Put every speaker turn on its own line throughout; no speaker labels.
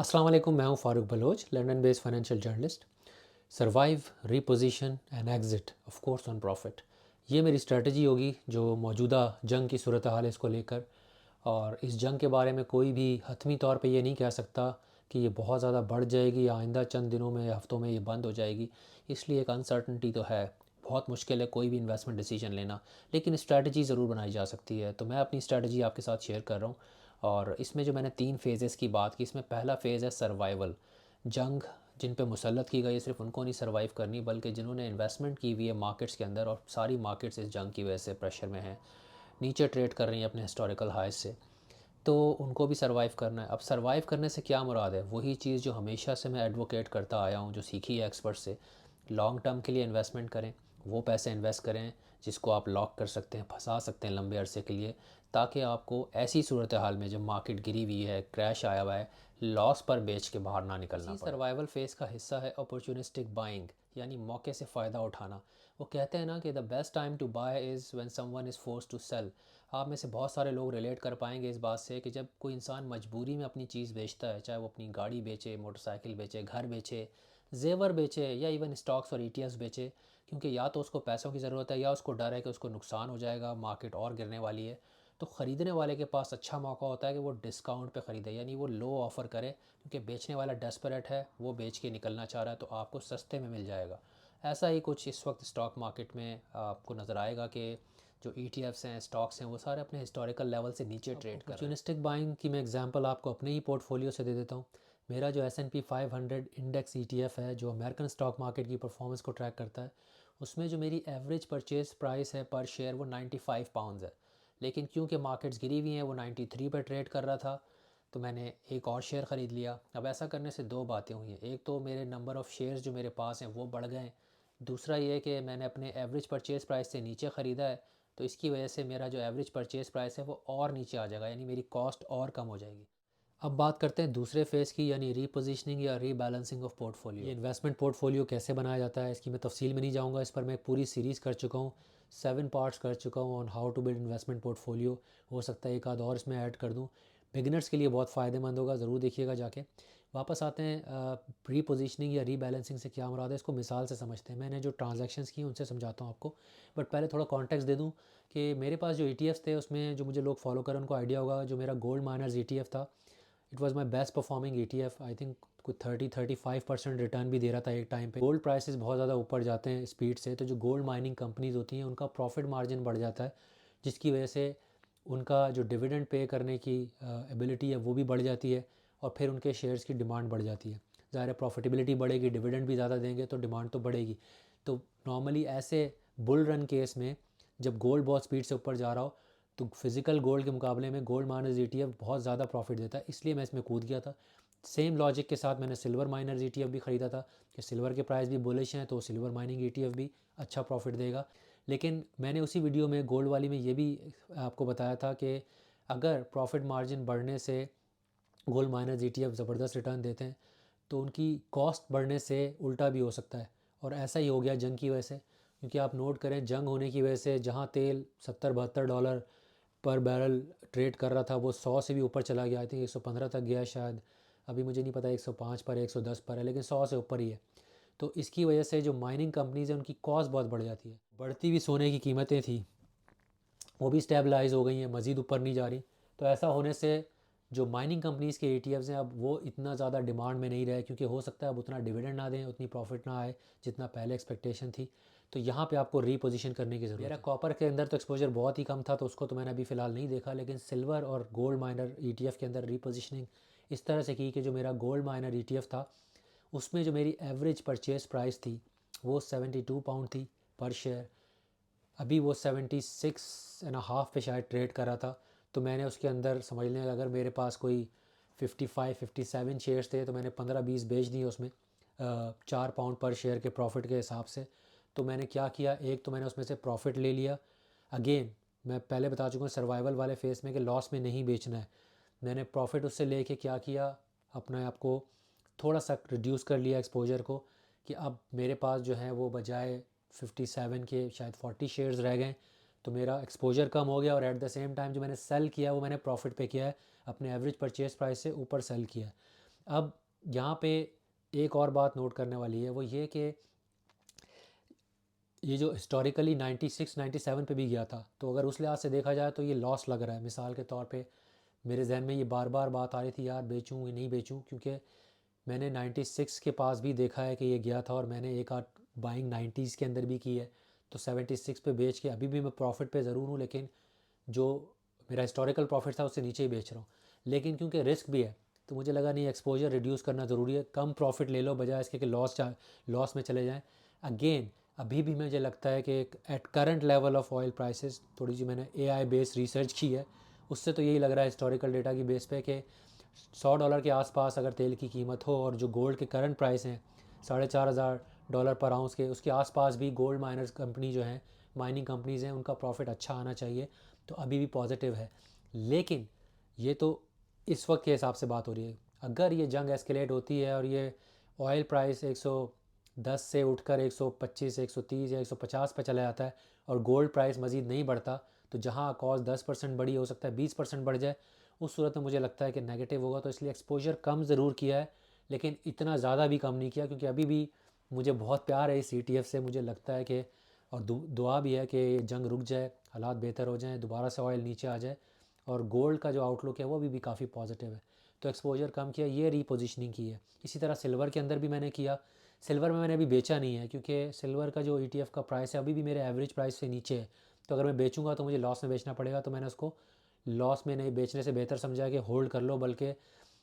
अस्सलाम वालेकुम, मैं हूं Farooq Baloch, London based financial journalist. Survive, reposition and exit of course on profit, ये मेरी स्ट्रेटजी होगी जो मौजूदा जंग की सूरत हाल है इसको लेकर। और इस जंग के बारे में कोई भी हतमी तौर पे ये नहीं कह सकता कि ये बहुत ज़्यादा बढ़ जाएगी या आइंदा चंद दिनों में या हफ्तों में ये बंद हो जाएगी। इसलिए एक अनसर्टनटी तो है, बहुत मुश्किल है कोई भी इन्वेस्टमेंट डिसीजन लेना, लेकिन स्ट्रैटेजी ज़रूर बनाई जा सकती है। तो मैं अपनी स्ट्रैटेजी आपके साथ शेयर कर रहा हूँ। और इसमें जो मैंने 3 फ़ेज़ेस की बात की, इसमें पहला फ़ेज़ है सर्वाइवल। जंग जिन पे मुसल्लत की गई है, सिर्फ उनको नहीं सर्वाइव करनी बल्कि जिन्होंने इन्वेस्टमेंट की हुई है मार्केट्स के अंदर, और सारी मार्केट्स इस जंग की वजह से प्रेशर में हैं, नीचे ट्रेड कर रही हैं अपने हिस्टोरिकल हाइज से, तो उनको भी सर्वाइव करना है। अब सर्वाइव करने से क्या मुराद है? वही चीज़ जो हमेशा से मैं एडवोकेट करता आया हूँ, जो सीखी है एक्सपर्ट से। लॉन्ग टर्म के लिए इन्वेस्टमेंट करें, वो पैसे इन्वेस्ट करें जिसको आप लॉक कर सकते हैं, फंसा सकते हैं लंबे अरसे के लिए, ताकि आपको ऐसी सूरत हाल में जब मार्केट गिरी हुई है, क्रैश आया हुआ है, लॉस पर बेच के बाहर ना निकलना पड़े। सर्वाइवल फेज़ का हिस्सा है अपॉर्चुनिस्टिक बाइंग, यानी मौके से फ़ायदा उठाना। वो कहते हैं ना कि the best time to buy is when someone is forced to sell. आप में से बहुत सारे लोग रिलेट कर पाएंगे इस बात से कि जब कोई इंसान मजबूरी में अपनी चीज़ बेचता है, चाहे वो अपनी गाड़ी बेचे, मोटरसाइकिल बेचे, घर बेचे, जेवर बेचे, या इवन स्टॉक्स और ईटीएफ्स बेचे, क्योंकि या तो उसको पैसों की ज़रूरत है या उसको डर है कि उसको नुकसान हो जाएगा, मार्केट और गिरने वाली है। तो ख़रीदने वाले के पास अच्छा मौका होता है कि वो डिस्काउंट पे ख़रीदे, यानी वो लो ऑफ़र करे, क्योंकि बेचने वाला डेस्परेट है, वो बेच के निकलना चाह रहा है, तो आपको सस्ते में मिल जाएगा। ऐसा ही कुछ इस वक्त स्टॉक मार्केट में आपको नज़र आएगा कि जो ईटीएफ्स हैं, स्टॉक्स हैं, वो सारे अपने हिस्टोरिकल लेवल से नीचे ट्रेड कर रहे हैं। अपॉर्चुनिस्टिक बाइंग की मैं एग्जांपल आपको अपने ही पोर्टफोलियो से दे देता हूँ। मेरा जो S&P 500 इंडेक्स ईटीएफ है, जो अमेरिकन स्टॉक मार्केट की परफॉर्मेंस को ट्रैक करता है, उसमें जो मेरी एवरेज परचेज प्राइस है पर शेयर वो 95 पाउंड्स है। लेकिन क्योंकि मार्केट्स गिरी हुई हैं, वो 93 पर ट्रेड कर रहा था, तो मैंने एक और शेयर ख़रीद लिया। अब ऐसा करने से दो बातें हुई हैं, एक तो मेरे नंबर ऑफ़ शेयर्स जो मेरे पास हैं वो बढ़ गए हैं, दूसरा ये कि मैंने अपने एवरेज परचेज़ प्राइस से नीचे ख़रीदा है, तो इसकी वजह से मेरा जो एवरेज परचेज़ प्राइस है वो और नीचे आ जाएगा, यानी मेरी कॉस्ट और कम हो जाएगी। अब बात करते हैं दूसरे फेज़ की, यानी रीपोजीशनिंग या रीबैलेंसिंग ऑफ पोर्टफोलियो। ये इन्वेस्टमेंट पोर्टफोलियो कैसे बनाया जाता है, इसकी मैं तफसील में नहीं जाऊंगा। इस पर मैं एक पूरी सीरीज़ कर चुका हूँ, 7 पार्ट्स कर चुका हूँ on how to build investment portfolio. हो सकता है एक आध और इसमें ऐड कर दूँ, बिगिनर्स के लिए बहुत फ़ायदेमंद होगा, ज़रूर देखिएगा जाके। वापस आते हैं, रीपोजीशनिंग या रीबैलेंसिंग से क्या मुराद है, इसको मिसाल से समझते हैं। मैंने जो ट्रांजैक्शंस की उनसे समझाता हूँ आपको, बट पहले थोड़ा कॉन्टेक्स्ट दे दूँ कि मेरे पास जो ETFs थे, उसमें जो मुझे लोग फॉलो करें उनको आइडिया होगा, जो मेरा गोल्ड माइनर्स ETF था, it was my best performing ETF। I think कुछ 30-35% रिटर्न भी दे रहा था एक टाइम पे। गोल्ड प्राइसेस बहुत ज़्यादा ऊपर जाते हैं स्पीड से, तो जो गोल्ड माइनिंग कंपनीज होती हैं उनका प्रॉफिट मार्जिन बढ़ जाता है, जिसकी वजह से उनका जो डिविडेंड पे करने की एबिलिटी है वो भी बढ़ जाती है, और फिर उनके शेयर्स की डिमांड बढ़ जाती है। ज़ाहिर है प्रॉफिटेबिलिटी बढ़ेगी, डिविडेंड भी ज़्यादा देंगे तो डिमांड तो बढ़ेगी। तो नॉर्मली ऐसे बुल रन केस में जब गोल्ड बहुत स्पीड से ऊपर जा रहा हो, तो फिज़िकल गोल्ड के मुकाबले में गोल्ड माइनर्स ETF बहुत ज़्यादा प्रॉफिट देता है, इसलिए मैं इसमें कूद गया था। सेम लॉजिक के साथ मैंने सिल्वर माइनर्स ETF भी ख़रीदा था कि सिल्वर के प्राइस भी बुलिश हैं, तो सिल्वर माइनिंग ETF भी अच्छा प्रॉफिट देगा। लेकिन मैंने उसी वीडियो में गोल्ड वाली में ये भी आपको बताया था कि अगर प्रॉफिट मार्जिन बढ़ने से गोल्ड माइनर्स ETF ज़बरदस्त रिटर्न देते हैं, तो उनकी कॉस्ट बढ़ने से उल्टा भी हो सकता है। और ऐसा ही हो गया जंग की वजह से, क्योंकि आप नोट करें जंग होने की वजह से जहाँ तेल $70-72 पर बैरल ट्रेड कर रहा था, वो 100 से भी ऊपर चला गया। आई थिंक 115 तक गया शायद, अभी मुझे नहीं पता 105 पर 110 पर है, लेकिन 100 से ऊपर ही है। तो इसकी वजह से जो माइनिंग कंपनीज़ हैं उनकी कॉस्ट बहुत बढ़ जाती है। बढ़ती हुई सोने की कीमतें थी, वो भी स्टेबलाइज़ हो गई हैं, मज़ीद ऊपर नहीं जा रही। तो ऐसा होने से जो माइनिंग कंपनीज़ के ETFs हैं, अब वो इतना ज़्यादा डिमांड में नहीं रहे, क्योंकि हो सकता है अब उतना डिविडेंड ना दें, उतनी प्रॉफिट ना आए जितना पहले एक्सपेक्टेशन थी। तो यहाँ पे आपको रीपोजीशन करने की ज़रूरत है। मेरा कॉपर के अंदर तो एक्सपोजर बहुत ही कम था, तो उसको तो मैंने अभी फ़िलहाल नहीं देखा, लेकिन सिल्वर और गोल्ड माइनर ETF के अंदर रीपोजीशनिंग इस तरह से की कि जो मेरा गोल्ड माइनर ETF था, उसमें जो मेरी एवरेज परचेज़ प्राइस थी वो 72 पाउंड थी पर शेयर। अभी वो 76.5 पे शायद ट्रेड कर रहा था। तो मैंने उसके अंदर समझ लें, अगर मेरे पास कोई 55-57 शेयर्स थे, तो मैंने 15-20 बेच दिए उसमें, 4 पाउंड पर शेयर के प्रॉफिट के हिसाब से। तो मैंने क्या किया, एक तो मैंने उसमें से प्रॉफिट ले लिया। अगेन मैं पहले बता चुका हूँ सर्वाइवल वाले फेस में कि लॉस में नहीं बेचना है। मैंने प्रॉफिट उससे लेके क्या किया, अपने आप को थोड़ा सा रिड्यूस कर लिया एक्सपोजर को, कि अब मेरे पास जो है वो बजाय 57 के शायद 40 शेयर्स रह गए। तो मेरा एक्सपोजर कम हो गया, और एट द सेम टाइम जो मैंने सेल किया वो मैंने प्रॉफिट पे किया है, अपने एवरेज परचेज़ प्राइस से ऊपर सेल किया है। अब यहाँ पे एक और बात नोट करने वाली है, वो ये कि ये जो हिस्टोरिकली 96 97 पे भी गया था, तो अगर उस लिहाज से देखा जाए तो ये लॉस लग रहा है। मिसाल के तौर पे मेरे जहन में ये बार बार बात आ रही थी, यार बेचूँ या नहीं बेचूँ, क्योंकि मैंने 96 के पास भी देखा है कि ये गया था और मैंने एक आध बाइंग 90s के अंदर भी की है। तो 76 पे बेच के अभी भी मैं प्रॉफिट पे ज़रूर हूँ, लेकिन जो मेरा हिस्टोरिकल प्रॉफिट था उससे नीचे ही बेच रहा हूँ। लेकिन क्योंकि रिस्क भी है तो मुझे लगा नहीं, एक्सपोजर रिड्यूस करना ज़रूरी है, कम प्रॉफिट ले लो बजाय इसके कि लॉस में चले जाएं। अगेन अभी भी मुझे लगता है कि at current level of oil prices, थोड़ी सी मैंने एआई बेस्ड रिसर्च की है, उससे तो यही लग रहा है हिस्टोरिकल डेटा की बेस पे कि $100 के आसपास अगर तेल की कीमत हो और जो गोल्ड के करंट प्राइस हैं $4,500 पर आउंस के, उसके आसपास भी गोल्ड माइनर्स कंपनी जो हैं, माइनिंग कंपनीज़ हैं, उनका प्रॉफिट अच्छा आना चाहिए। तो अभी भी पॉजिटिव है। लेकिन ये तो इस वक्त के हिसाब से बात हो रही है। अगर ये जंग एस्केलेट होती है और ये ऑयल प्राइस 110 से उठकर 125, 130 या 150 पे चला जाता है और गोल्ड प्राइस मज़ीद नहीं बढ़ता, तो जहाँ कॉस्ट 10% बढ़ी हो सकता है 20% बढ़ जाए, उस सूरत में मुझे लगता है कि नेगेटिव होगा। तो इसलिए एक्सपोजर कम ज़रूर किया है, लेकिन इतना ज़्यादा भी कम नहीं किया, क्योंकि अभी भी मुझे बहुत प्यार है इस ETF से। मुझे लगता है कि और दुआ भी है कि ये जंग रुक जाए, हालात बेहतर हो जाएं, दोबारा से ऑयल नीचे आ जाए, और गोल्ड का जो आउटलुक है वो भी काफ़ी पॉजिटिव है। तो एक्सपोजर कम किया, ये रीपोजिशनिंग की है। इसी तरह सिल्वर के अंदर भी मैंने किया। सिल्वर में मैंने अभी बेचा नहीं है, क्योंकि सिल्वर का जो ETF का प्राइस है अभी भी मेरे एवरेज प्राइस से नीचे है। तो अगर मैं बेचूंगा तो मुझे लॉस में बेचना पड़ेगा, तो मैंने उसको लॉस में नहीं बेचने से बेहतर समझा कि होल्ड कर लो, बल्कि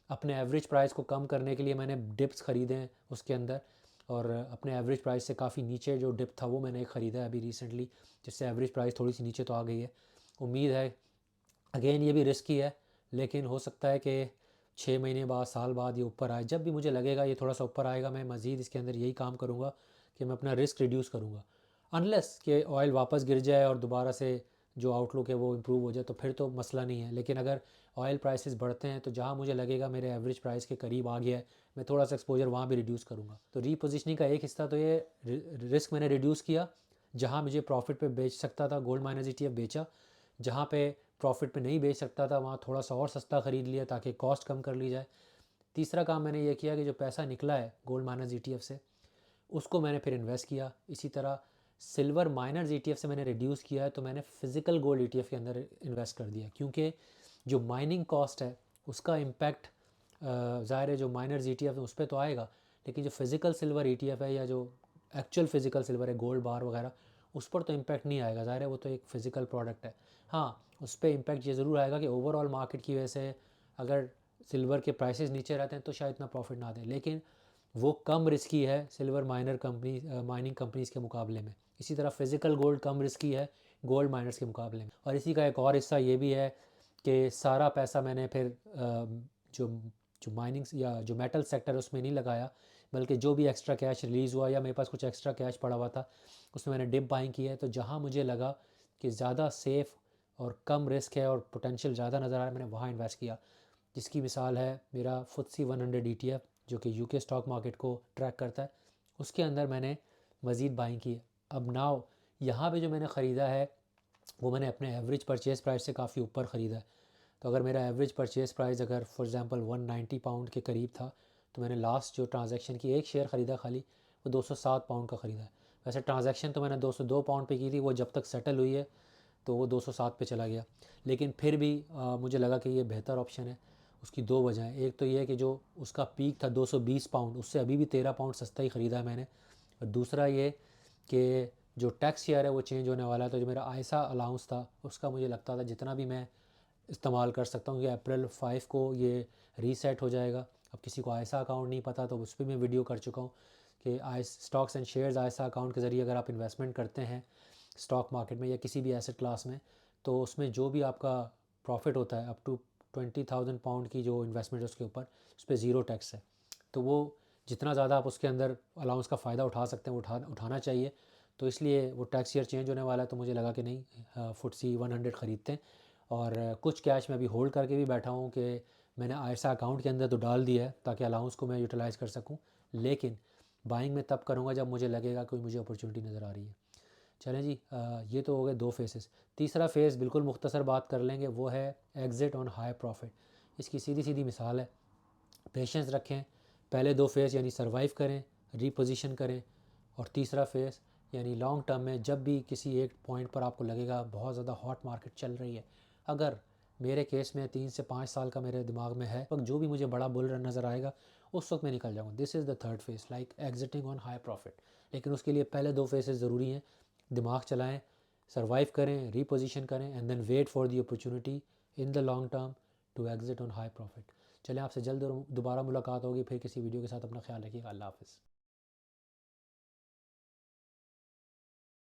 अपने एवरेज प्राइस को कम करने के लिए मैंने डिप्स ख़रीदे हैं उसके अंदर, और अपने एवरेज प्राइस से काफ़ी नीचे जो डिप था वो मैंने ख़रीदा है अभी रिसेंटली, जिससे एवरेज प्राइस थोड़ी सी नीचे तो आ गई है। उम्मीद है, अगेन ये भी रिस्की है, लेकिन हो सकता है कि 6 महीने बाद, साल बाद ये ऊपर आए। जब भी मुझे लगेगा ये थोड़ा सा ऊपर आएगा, मैं मज़ीद इसके अंदर यही काम करूँगा कि मैं अपना रिस्क रिड्यूस करूँगा। अनलेस कि ऑयल वापस गिर जाए और दोबारा से जो आउटलुक है वो इम्प्रूव हो जाए, तो फिर तो मसला नहीं है। लेकिन अगर ऑयल प्राइसेस बढ़ते हैं तो जहाँ मुझे लगेगा मेरे एवरेज प्राइस के करीब आ गया है, मैं थोड़ा सा एक्सपोजर वहाँ भी रिड्यूस करूँगा। तो रीपोजिशनिंग का एक हिस्सा तो ये रिस्क मैंने रिड्यूस किया, जहाँ मुझे प्रॉफिट पे बेच सकता था गोल्ड माइनर्स ETF बेचा, जहाँ पे प्रॉफिट पे नहीं बेच सकता था वहाँ थोड़ा सा और सस्ता ख़रीद लिया ताकि कॉस्ट कम कर ली जाए। तीसरा काम मैंने ये किया कि जो पैसा निकला है गोल्ड माइनर्स ETF से, उसको मैंने फिर इन्वेस्ट किया। इसी तरह सिल्वर माइनर्स ETF से मैंने रिड्यूस किया है, तो मैंने फ़िज़िकल गोल्ड ETF के अंदर इन्वेस्ट कर दिया, क्योंकि जो माइनिंग कॉस्ट है उसका इम्पैक्ट ज़ाहिर है जो माइनर्स ETF है उस पर तो आएगा, लेकिन जो फ़िज़िकल सिल्वर ETF है या जो एक्चुअल फ़िज़िकल सिल्वर है, गोल्ड बार वगैरह, उस पर तो इम्पैक्ट नहीं आएगा। ज़ाहिर है वो तो एक फ़िज़िकल प्रोडक्ट है। हाँ, उस पर इम्पैक्ट ये ज़रूर आएगा कि ओवरऑल मार्केट की वजह से अगर सिल्वर के प्राइसेस नीचे रहते हैं तो शायद इतना प्रॉफिट ना दें, लेकिन वो कम रिस्की है सिल्वर माइनिंग कंपनीज़ के मुकाबले में। इसी तरह फ़िज़िकल गोल्ड कम रिस्की है गोल्ड माइनर्स के मुकाबले में। और इसी का एक और हिस्सा ये भी है कि सारा पैसा मैंने फिर जो जो माइनिंग्स या जो मेटल सेक्टर है उसमें नहीं लगाया, बल्कि जो भी एक्स्ट्रा कैश रिलीज़ हुआ या मेरे पास कुछ एक्स्ट्रा कैश पड़ा हुआ था उसमें मैंने डिप बाइंग की है। तो जहाँ मुझे लगा कि ज़्यादा सेफ़ और कम रिस्क है और पोटेंशियल ज़्यादा नज़र आया, मैंने वहाँ इन्वेस्ट किया। जिसकी मिसाल है मेरा FTSE 100 ETF, जो कि यूके स्टॉक मार्केट को ट्रैक करता है, उसके अंदर मैंने मज़ीद बाइंग की है। अब नाउ यहाँ पे जो मैंने ख़रीदा है वो मैंने अपने एवरेज परचेज़ प्राइस से काफ़ी ऊपर ख़रीदा है। तो अगर मेरा एवरेज परचेज़ प्राइस अगर फॉर एग्ज़ाम्पल 190 पाउंड के करीब था, तो मैंने लास्ट जो ट्रांजैक्शन की एक शेयर ख़रीदा खाली, वो 207 पाउंड का ख़रीदा है। वैसे ट्रांजैक्शन तो मैंने 202 पाउंड पे की थी, वो जब तक सेटल हुई है तो वो 207 पे चला गया। लेकिन फिर भी मुझे लगा कि ये बेहतर ऑप्शन है। उसकी दो वजह हैं। एक तो ये है कि जो उसका पीक था 220 पाउंड, उससे अभी भी 13 पाउंड सस्ता ही ख़रीदा है मैंने। और दूसरा ये कि जो टैक्स शेयर है वो चेंज होने वाला है, तो जो मेरा आयसा अलाउंस था उसका मुझे लगता था जितना भी मैं इस्तेमाल कर सकता हूँ कि अप्रैल 5 को ये रीसेट हो जाएगा। अब किसी को आयसा अकाउंट नहीं पता तो उस पर मैं वीडियो कर चुका हूँ कि stocks and shares Aaysa account के ज़रिए अगर आप इन्वेस्टमेंट करते हैं स्टॉक मार्केट में या किसी भी एसेट क्लास में, तो उसमें जो भी आपका प्रॉफिट होता है अप टू 20,000 पाउंड की जो इन्वेस्टमेंट है उसके ऊपर, उस पर ज़ीरो टैक्स है। तो वो जितना ज़्यादा आप उसके अंदर अलाउंस का फ़ायदा उठा सकते हैं वो उठाना चाहिए। तो इसलिए वो टैक्स ईयर चेंज होने वाला है, तो मुझे लगा कि नहीं, FTSE 100 ख़रीदते हैं। और कुछ कैश मैं अभी होल्ड करके भी बैठा हूँ कि मैंने आयसा अकाउंट के अंदर तो डाल दिया है ताकि अलाउंस को मैं यूटिलाइज़ कर सकूँ, लेकिन बाइंग में तब करूँगा जब मुझे लगेगा कोई मुझे अपॉर्चुनिटी नज़र आ रही है। चलें जी, ये तो हो गए दो फेसेस। तीसरा फेज़ बिल्कुल मुख्तसर बात कर लेंगे, वो है एग्ज़िट ऑन हाई प्रॉफिट। इसकी सीधी सीधी मिसाल है पेशेंस रखें, पहले 2 फेज़ यानी सर्वाइव करें, रीपोजीशन करें, और तीसरा फेज़ यानी लॉन्ग टर्म में जब भी किसी एक पॉइंट पर आपको लगेगा बहुत ज़्यादा हॉट मार्केट चल रही है, अगर मेरे केस में 3 से 5 साल का मेरे दिमाग में है, वक्त जो भी मुझे बड़ा बुल रन नज़र आएगा उस वक्त मैं निकल जाऊँगा। This is the third phase, like exiting on high profit. लेकिन उसके लिए पहले 2 फेजेस ज़रूरी हैं। दिमाग चलाएं, सर्वाइव करें, रीपोजीशन करें, and then wait for the opportunity in the long term to exit on high profit. चलें, आपसे जल्द दोबारा मुलाकात होगी फिर किसी वीडियो के साथ। अपना ख्याल रखिएगा। अल्लाह हाफ़िज़।